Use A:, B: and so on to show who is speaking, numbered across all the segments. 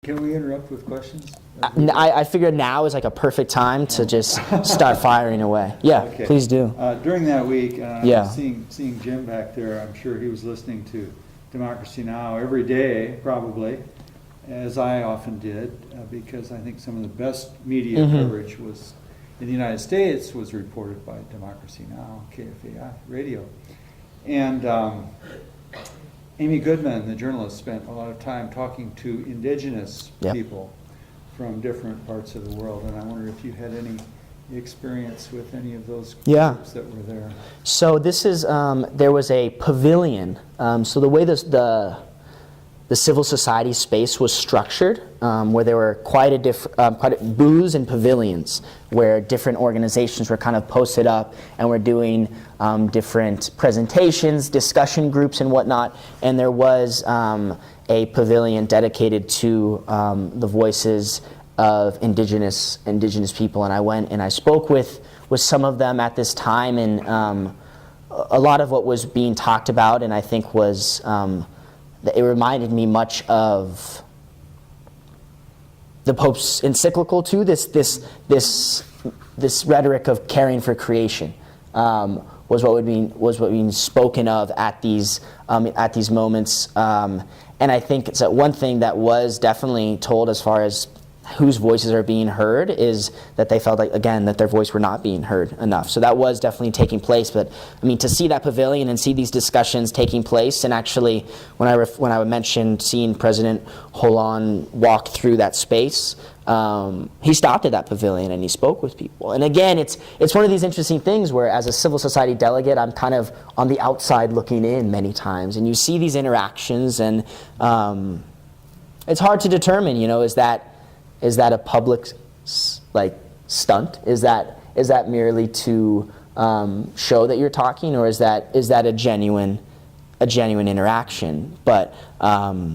A: Can we interrupt with questions?
B: I figured now is like a perfect time to just start firing away. Yeah,
A: Okay.
B: please do.
A: During that week,
B: Yeah.
A: seeing Jim back there, I'm sure he was listening to Democracy Now! Every day, probably, as I often did, because I think some of the best media coverage was in the United States was reported by Democracy Now!, KFAI radio. And Amy Goodman, the journalist, spent a lot of time talking to indigenous people from different parts of the world, and I wonder if you had any experience with any of those groups that were there.
B: So this is, there was a pavilion. So the way the civil society space was structured, where there were quite a booths and pavilions where different organizations were kind of posted up and were doing different presentations, discussion groups and whatnot. And there was a pavilion dedicated to the voices of indigenous people. And I went and I spoke with some of them at this time, and a lot of what was being talked about, and I think was it reminded me much of the Pope's encyclical too. This rhetoric of caring for creation was what being spoken of at these moments. And I think it's one thing that was definitely told as far as whose voices are being heard is that they felt like, again, that their voice were not being heard enough. So that was definitely taking place. But I mean, to see that pavilion and see these discussions taking place, and actually when I mentioned seeing President Hollande walk through that space, he stopped at that pavilion and he spoke with people. And again, it's one of these interesting things where as a civil society delegate, I'm kind of on the outside looking in many times, and you see these interactions, and it's hard to determine, is that a public stunt? Is that merely to show that you're talking, or is that a genuine interaction? But I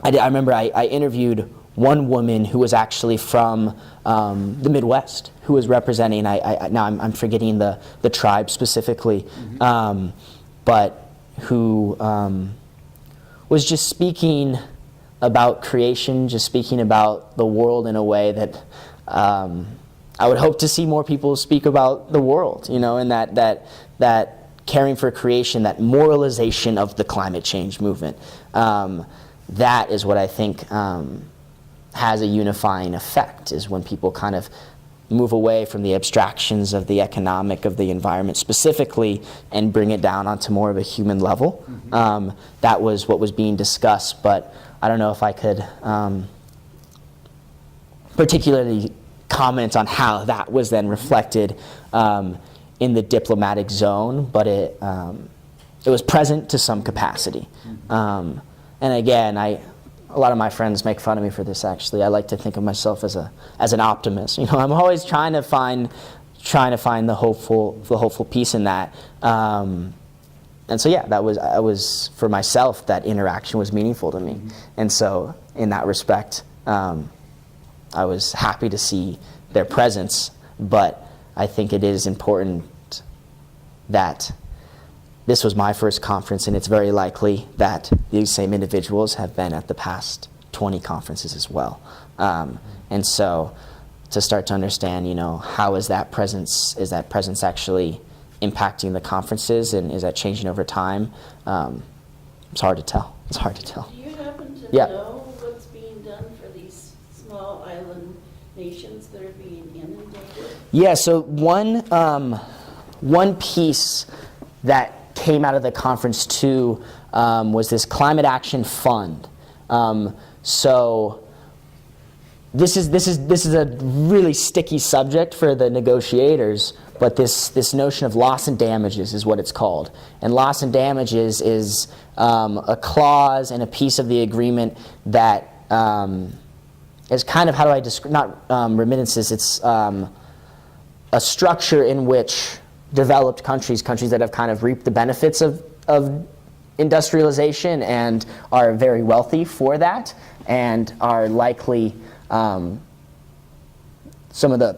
B: remember I interviewed one woman who was actually from the Midwest, who was representing. Now I'm forgetting the tribe specifically, but who was just speaking about creation, just speaking about the world in a way that I would hope to see more people speak about the world, and that caring for creation, that moralization of the climate change movement. That is what I think has a unifying effect, is when people kind of move away from the abstractions of the economic, of the environment specifically, and bring it down onto more of a human level. That was what was being discussed, but I don't know if I could particularly comment on how that was then reflected in the diplomatic zone, but it was present to some capacity. And again, a lot of my friends make fun of me for this. Actually, I like to think of myself as an optimist. I'm always trying to find the hopeful piece in that. And so yeah, that was for myself, that interaction was meaningful to me. And so in that respect, I was happy to see their presence, but I think it is important that this was my first conference, and it's very likely that these same individuals have been at the past 20 conferences as well. And so to start to understand, how is that presence actually impacting the conferences, and is that changing over time? It's hard to tell. Do
C: you happen to know what's being done for these small island nations that are being inundated?
B: Yeah, so one piece that came out of the conference too was this Climate Action Fund. So this is a really sticky subject for the negotiators, but this notion of loss and damages is what it's called. And loss and damages is a clause and a piece of the agreement that is kind of, how do I describe, not remittances, it's a structure in which developed countries that have kind of reaped the benefits of industrialization and are very wealthy for that, and are likely some of the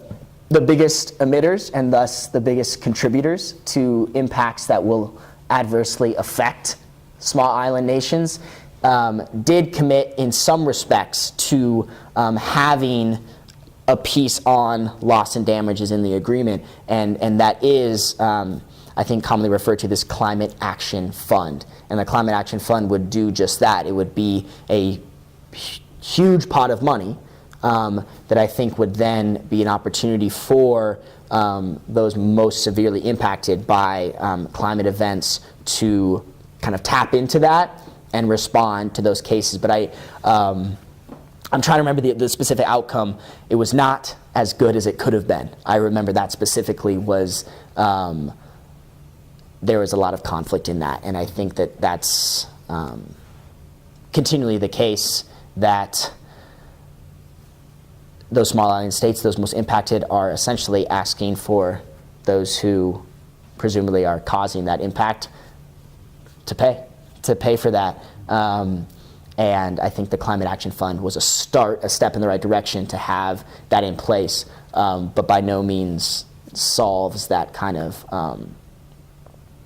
B: biggest emitters and thus the biggest contributors to impacts that will adversely affect small island nations. did commit in some respects to having a piece on loss and damages in the agreement, and that is, I think, commonly referred to this Climate Action Fund. And the Climate Action Fund would do just that. It would be a huge pot of money that I think would then be an opportunity for those most severely impacted by climate events to kind of tap into that and respond to those cases. But I'm trying to remember the specific outcome. It was not as good as it could have been. I remember that specifically was, there was a lot of conflict in that. And I think that that's continually the case, that those small island states, those most impacted, are essentially asking for those who presumably are causing that impact to pay for that. And I think the Climate Action Fund was a step in the right direction to have that in place, but by no means solves that kind of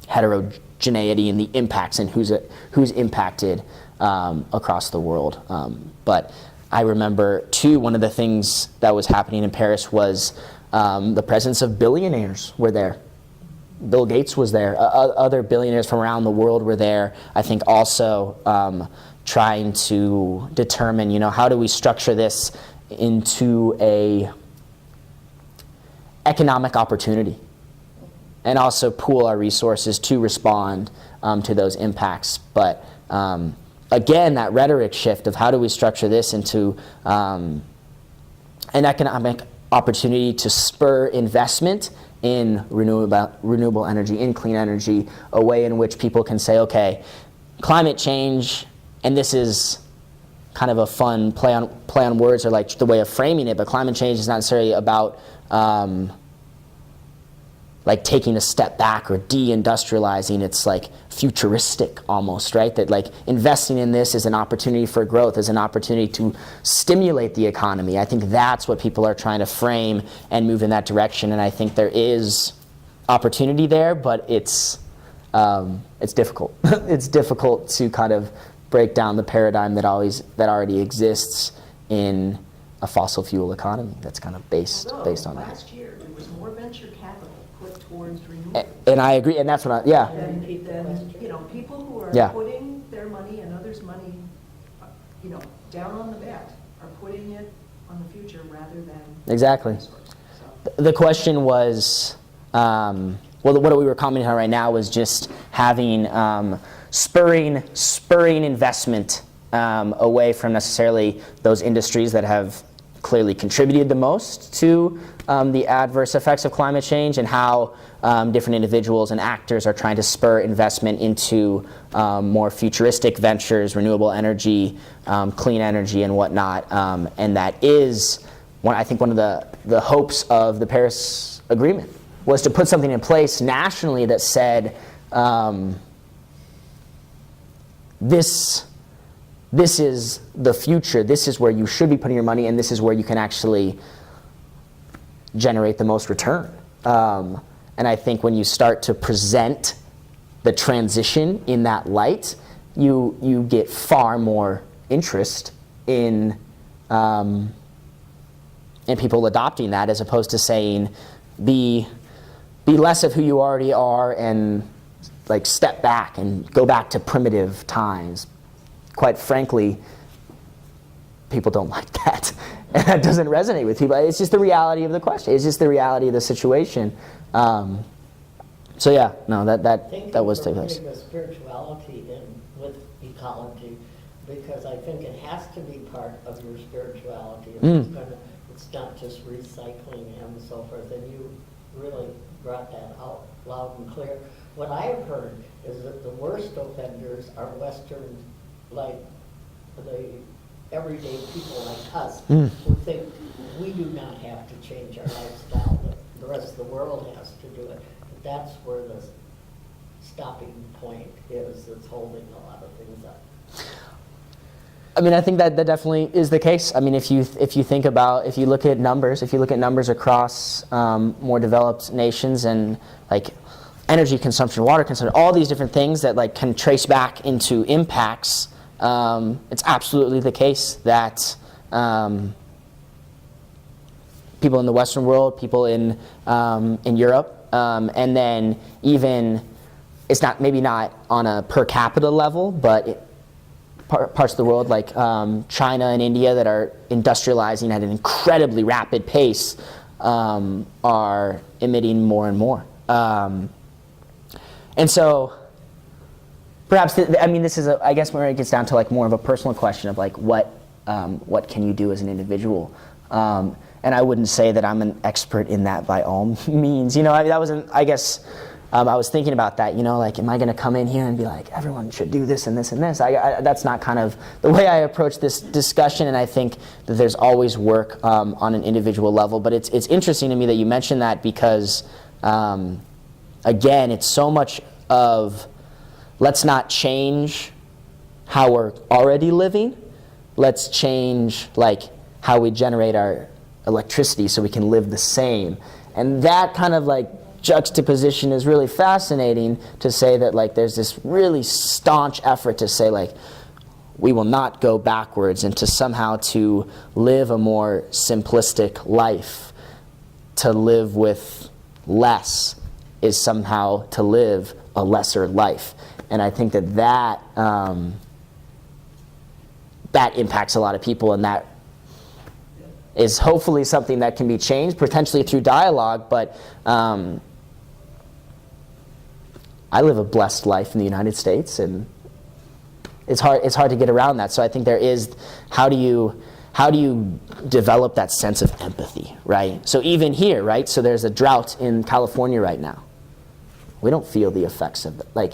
B: heterogeneity in the impacts and who's impacted across the world. But I remember, too, one of the things that was happening in Paris was the presence of billionaires were there. Bill Gates was there. Other billionaires from around the world were there. I think also trying to determine, how do we structure this into a economic opportunity, and also pool our resources to respond to those impacts. But again, that rhetoric shift of how do we structure this into an economic opportunity to spur investment in renewable energy, in clean energy, a way in which people can say, okay, climate change, and this is kind of a fun play on words, or like the way of framing it, but climate change is not necessarily about like taking a step back or deindustrializing. It's like futuristic almost, right? That like investing in this is an opportunity for growth, is an opportunity to stimulate the economy. I think that's what people are trying to frame and move in that direction. And I think there is opportunity there, but it's difficult. It's difficult to kind of break down the paradigm that already exists in a fossil fuel economy that's kind of based on that.
D: Last year, there was more venture capital put towards renewables.
B: And I agree, and that's what
D: Than people who are
B: Yeah.
D: putting their money and others' money, down on the bet, are putting it on the future rather than
B: Exactly.
D: resources. So,
B: The question was, well, what we were commenting on right now was just having spurring investment away from necessarily those industries that have clearly contributed the most to the adverse effects of climate change, and how different individuals and actors are trying to spur investment into more futuristic ventures, renewable energy, clean energy, and whatnot. And that is, I think, one of the hopes of the Paris Agreement, was to put something in place nationally that said, this is the future, this is where you should be putting your money, and this is where you can actually generate the most return. And I think when you start to present the transition in that light, you get far more interest in people adopting that, as opposed to saying, be less of who you already are and like step back and go back to primitive times. Quite frankly, people don't like that. And that doesn't resonate with people. It's just the reality of the question. It's just the reality of the situation. So yeah, no, that was taking place.
E: The spirituality in with ecology, because I think it has to be part of your spirituality. It's not just recycling and so forth. And you really brought that out loud and clear. What I've heard is that the worst offenders are Western, like the everyday people like us, who think we do not have to change our lifestyle, but the rest of the world has to do it. But that's where the stopping point is that's holding a lot of things up.
B: I mean, I think that definitely is the case. I mean, if you look at numbers across more developed nations, and like energy consumption, water consumption, all these different things that like can trace back into impacts it's absolutely the case that people in the Western world, people in Europe, and then even, it's not maybe not on a per capita level, but parts of the world like China and India that are industrializing at an incredibly rapid pace are emitting more and more. And so perhaps, this is, I guess, where it gets down to like more of a personal question of like what can you do as an individual? And I wouldn't say that I'm an expert in that by all means. That wasn't, I guess, I was thinking about that, like, am I going to come in here and be like, everyone should do this and this and this? That's not kind of the way I approach this discussion, and I think that there's always work on an individual level. But it's interesting to me that you mentioned that because, again, it's so much of, let's not change how we're already living. Let's change, like, how we generate our electricity so we can live the same. And that kind of, like, juxtaposition is really fascinating, to say that like there's this really staunch effort to say like we will not go backwards, and to somehow to live a more simplistic life, to live with less is somehow to live a lesser life. And I think that that impacts a lot of people, and that is hopefully something that can be changed, potentially through dialogue, but I live a blessed life in the United States, and it's hard to get around that. So I think there is, how do you develop that sense of empathy, right? So even here, right? So there's a drought in California right now. We don't feel the effects of it. Like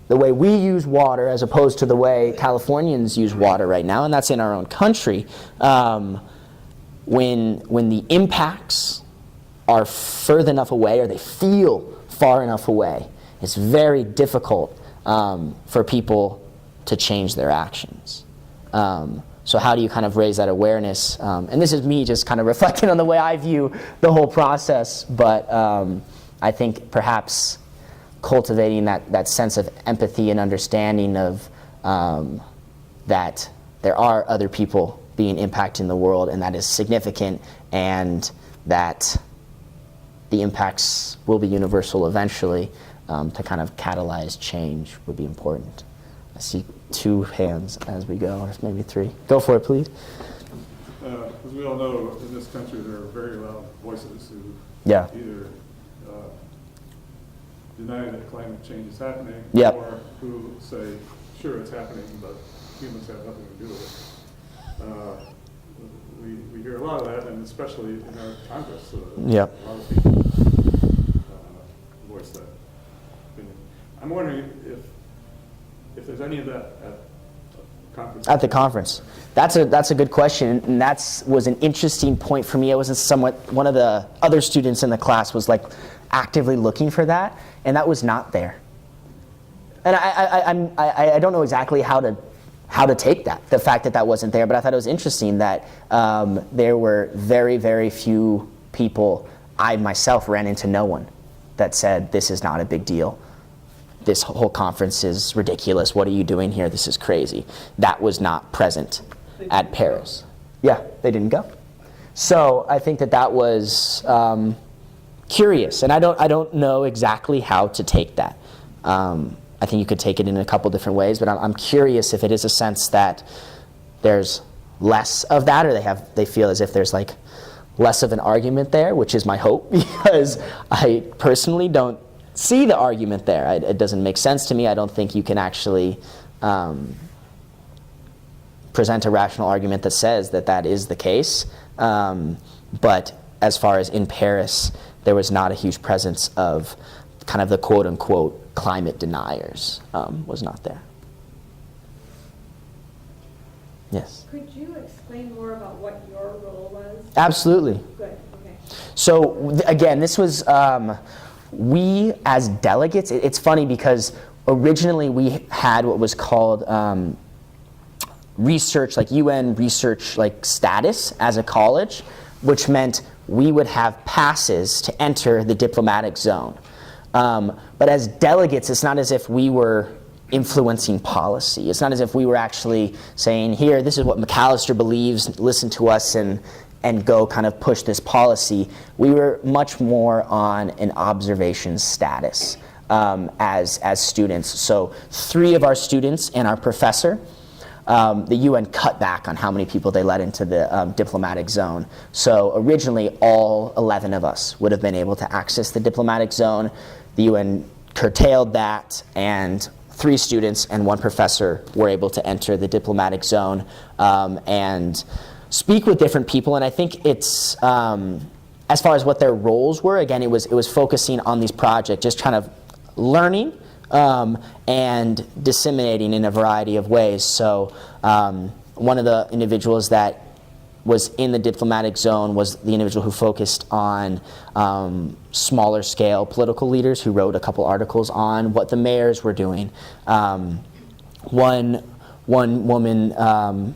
B: the way we use water as opposed to the way Californians use water right now, and that's in our own country. When the impacts are further enough away, or they feel far enough away, it's very difficult for people to change their actions. So how do you kind of raise that awareness? And this is me just kind of reflecting on the way I view the whole process, but I think perhaps cultivating that sense of empathy and understanding of that there are other people being impacted in the world, and that is significant, and that the impacts will be universal eventually, to kind of catalyze change would be important. I see 2 hands as we go, or maybe 3. Go for it, please.
F: As we all know, in this country there are very loud voices who
B: Yeah.
F: either deny that climate change is happening,
B: Yep.
F: or who say, sure, it's happening, but humans have nothing to do with it. We hear a lot of that, and especially in our Congress.
B: Yep.
F: A lot of people voice that opinion. I'm wondering if there's any of that at the conference.
B: At the conference. That's a good question, and that was an interesting point for me. I wasn't one of the other students in the class was like actively looking for that, and that was not there. And I don't know exactly how to take that, the fact that wasn't there, but I thought it was interesting that there were very, very few people. I myself ran into no one that said, this is not a big deal. This whole conference is ridiculous. What are you doing here? This is crazy. That was not present at Paris. Yeah, they didn't go. So I think that was curious, and I don't know exactly how to take that. I think you could take it in a couple different ways, but I'm curious if it is a sense that there's less of that, or they feel as if there's like less of an argument there, which is my hope, because I personally don't see the argument there. It doesn't make sense to me. I don't think you can actually present a rational argument that says that is the case. But as far as in Paris, there was not a huge presence of kind of the quote-unquote climate deniers, was not there. Yes?
G: Could you explain more about what your role was?
B: Absolutely.
G: Good, okay.
B: So again, this was, we as delegates, it's funny because originally we had what was called research, like UN research like status as a college, which meant we would have passes to enter the diplomatic zone. But as delegates, it's not as if we were influencing policy. It's not as if we were actually saying, here, this is what McAllister believes, listen to us and go kind of push this policy. We were much more on an observation status as students. So 3 of our students and our professor, the UN cut back on how many people they let into the diplomatic zone. So originally all 11 of us would have been able to access the diplomatic zone. The UN curtailed that, and 3 students and 1 professor were able to enter the diplomatic zone and speak with different people. And I think it's, as far as what their roles were, again, it was focusing on these projects, just kind of learning and disseminating in a variety of ways. So one of the individuals that was in the diplomatic zone was the individual who focused on smaller scale political leaders, who wrote a couple articles on what the mayors were doing. One woman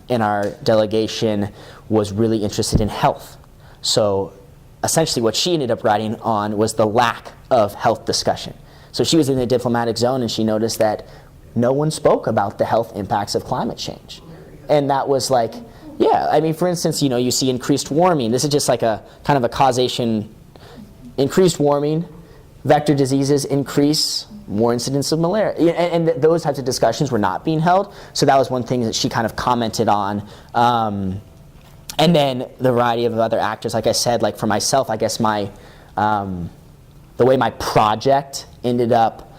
B: in our delegation was really interested in health. So essentially what she ended up writing on was the lack of health discussion. So she was in the diplomatic zone and she noticed that no one spoke about the health impacts of climate change. And that was like, yeah, I mean, for instance, you see increased warming. This is just like a kind of a causation. Increased warming, vector diseases increase, more incidence of malaria. And those types of discussions were not being held. So that was one thing that she kind of commented on. And then the variety of other actors, like I said, like for myself, I guess the way my project ended up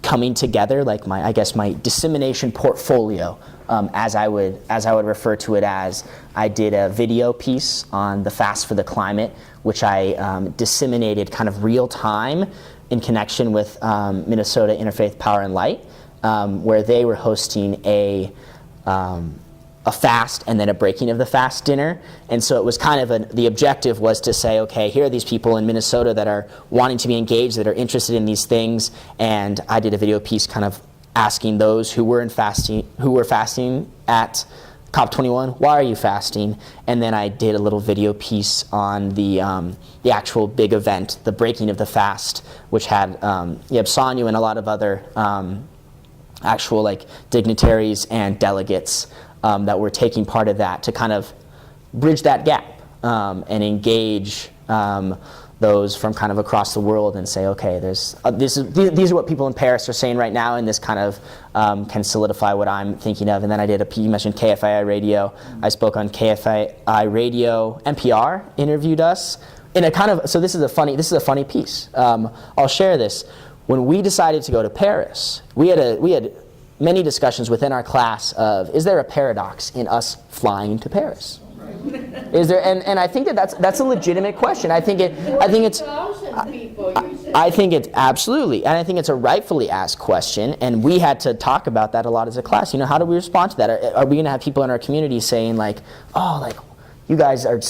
B: coming together, like my dissemination portfolio, as I would refer to it as. I did a video piece on the Fast for the Climate, which I disseminated kind of real time in connection with Minnesota Interfaith Power and Light, where they were hosting a fast and then a breaking of the fast dinner. And so it was kind of the objective was to say, okay, here are these people in Minnesota that are wanting to be engaged, that are interested in these things. And I did a video piece kind of asking those who were fasting at COP21, why are you fasting? And then I did a little video piece on the actual big event, the breaking of the fast, which had Yeb Sanyu and a lot of other actual like dignitaries and delegates that were taking part of that to kind of bridge that gap and engage those from kind of across the world and say, okay, these are what people in Paris are saying right now, and this kind of can solidify what I'm thinking of. And then I did you mentioned KFII radio. I spoke on KFII radio. NPR interviewed us in a kind of, so this is a funny piece. I'll share this. When we decided to go to Paris, we had many discussions within our class of, is there a paradox in us flying to Paris? Is there? And I think that's a legitimate question. I think it's absolutely, and I think it's a rightfully asked question. And we had to talk about that a lot as a class. How do we respond to that? Are we going to have people in our community saying like, oh, like you guys are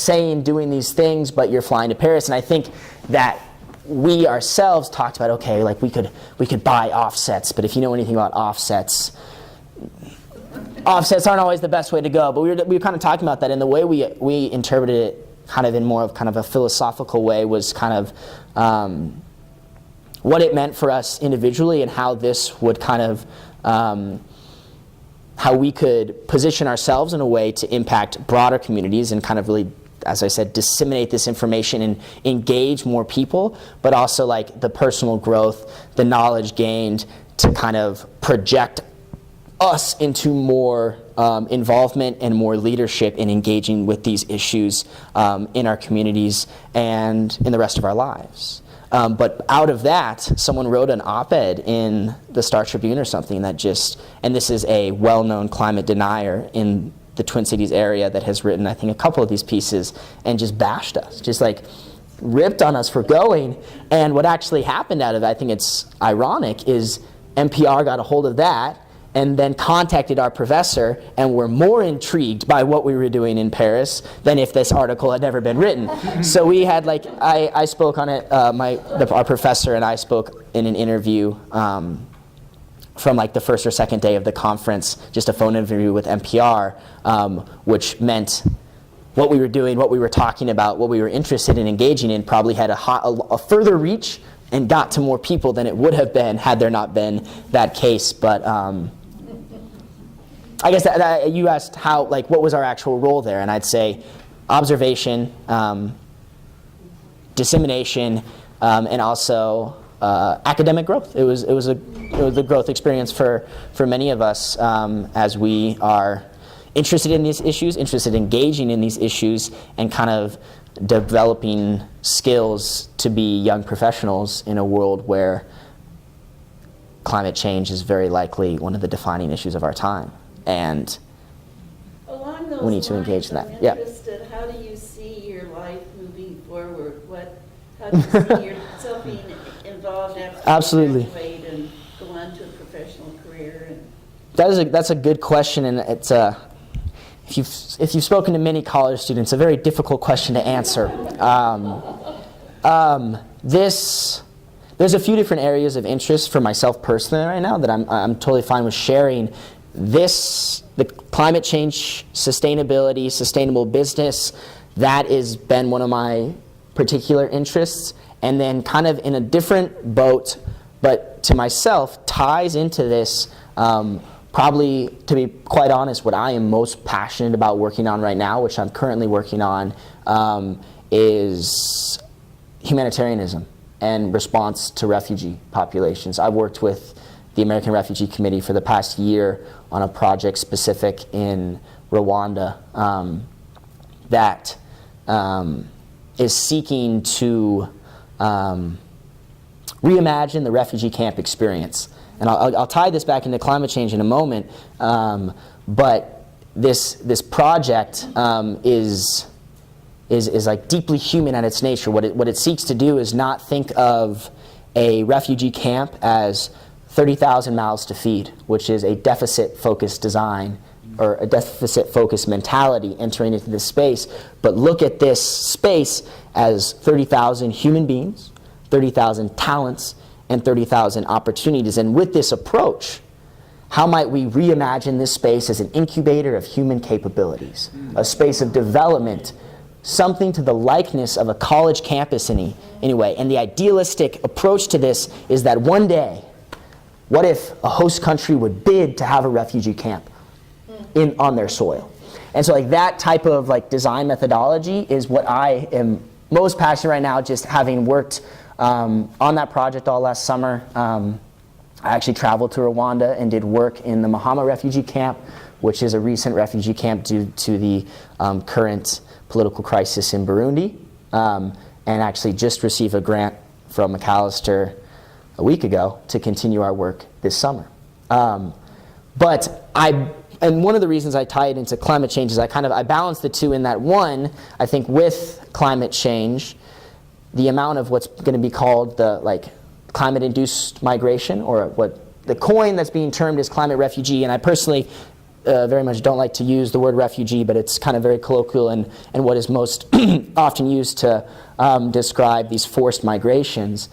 B: doing these things, but you're flying to Paris? And I think that we ourselves talked about, okay, like we could buy offsets, but if you know anything about offsets aren't always the best way to go. But we were kind of talking about that, and the way we interpreted it kind of in more of kind of a philosophical way was kind of what it meant for us individually and how this would kind of how we could position ourselves in a way to impact broader communities and kind of really, as I said, disseminate this information and engage more people, but also like the personal growth, the knowledge gained to kind of project us into more involvement and more leadership in engaging with these issues in our communities and in the rest of our lives. But out of that, someone wrote an op-ed in the Star Tribune or something that and this is a well-known climate denier in the Twin Cities area that has written, I think, a couple of these pieces and just bashed us, just like ripped on us for going. And what actually happened out of it, I think it's ironic, is NPR got a hold of that and then contacted our professor and were more intrigued by what we were doing in Paris than if this article had never been written. So we had I spoke on it, our professor and I spoke in an interview from like the first or second day of the conference, just a phone interview with NPR, which meant what we were doing, what we were talking about, what we were interested in engaging in probably had a further reach and got to more people than it would have been had there not been that case. But I guess that you asked how, like, what was our actual role there, and I'd say observation, dissemination, and also academic growth. It was a growth experience for many of us as we are interested in these issues, interested in engaging in these issues, and kind of developing skills to be young professionals in a world where climate change is very likely one of the defining issues of our time. And
C: Along those
B: we need to engage in
C: lines,
B: that.
C: I'm
B: Yeah.
C: interested, how do you see your life moving forward? How do you see yourself being involved after
B: Absolutely.
C: you graduate and go on to a professional career? And
B: that's a good question, and it's if you've spoken to many college students, a very difficult question to answer. There's a few different areas of interest for myself personally right now that I'm totally fine with sharing. The climate change, sustainability, sustainable business, that has been one of my particular interests. And then kind of in a different boat, but to myself, ties into this, probably, to be quite honest, what I am most passionate about working on right now, which I'm currently working on, is humanitarianism and response to refugee populations. I've worked with the American Refugee Committee for the past year on a project specific in Rwanda that is seeking to reimagine the refugee camp experience. And I'll tie this back into climate change in a moment, but this project is like deeply human at its nature. What it seeks to do is not think of a refugee camp as 30,000 mouths to feed, which is a deficit-focused design or a deficit-focused mentality entering into this space, but look at this space as 30,000 human beings, 30,000 talents, and 30,000 opportunities. And with this approach, how might we reimagine this space as an incubator of human capabilities, a space of development, something to the likeness of a college campus anyway. And the idealistic approach to this is that one day, what if a host country would bid to have a refugee camp on their soil? And so like that type of like design methodology is what I am most passionate right now, just having worked on that project all last summer. I actually traveled to Rwanda and did work in the Mahama refugee camp, which is a recent refugee camp due to the current political crisis in Burundi, and actually just received a grant from McAllister a week ago to continue our work this summer. And one of the reasons I tie it into climate change is I balance the two in that one, I think with climate change, the amount of what's going to be called the climate-induced migration, or what the coin that's being termed as climate refugee, and I personally very much don't like to use the word refugee, but it's kind of very colloquial and what is most often used to describe these forced migrations.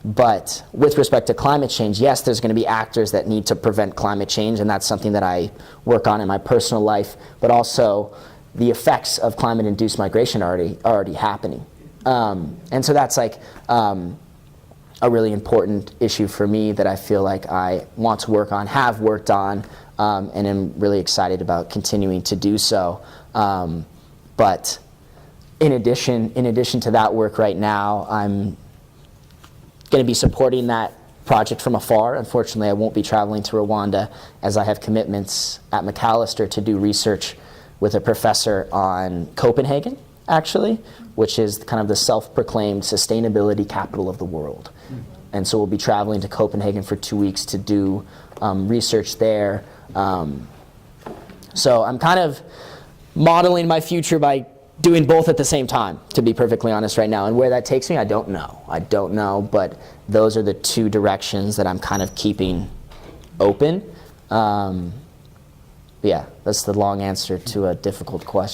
B: But with respect to climate change, yes, there's going to be actors that need to prevent climate change, and that's something that I work on in my personal life, but also the effects of climate-induced migration are already happening. And so that's like a really important issue for me that I feel like I want to work on, have worked on, and am really excited about continuing to do so. But in addition to that work right now, I'm going to be supporting that project from afar. Unfortunately, I won't be traveling to Rwanda as I have commitments at McAllister to do research with a professor on Copenhagen, actually, which is kind of the self-proclaimed sustainability capital of the world. And so we'll be traveling to Copenhagen for 2 weeks to do research there. So I'm kind of modeling my future by doing both at the same time, to be perfectly honest right now. And where that takes me, I don't know, but those are the two directions that I'm kind of keeping open. Yeah, that's the long answer to a difficult question.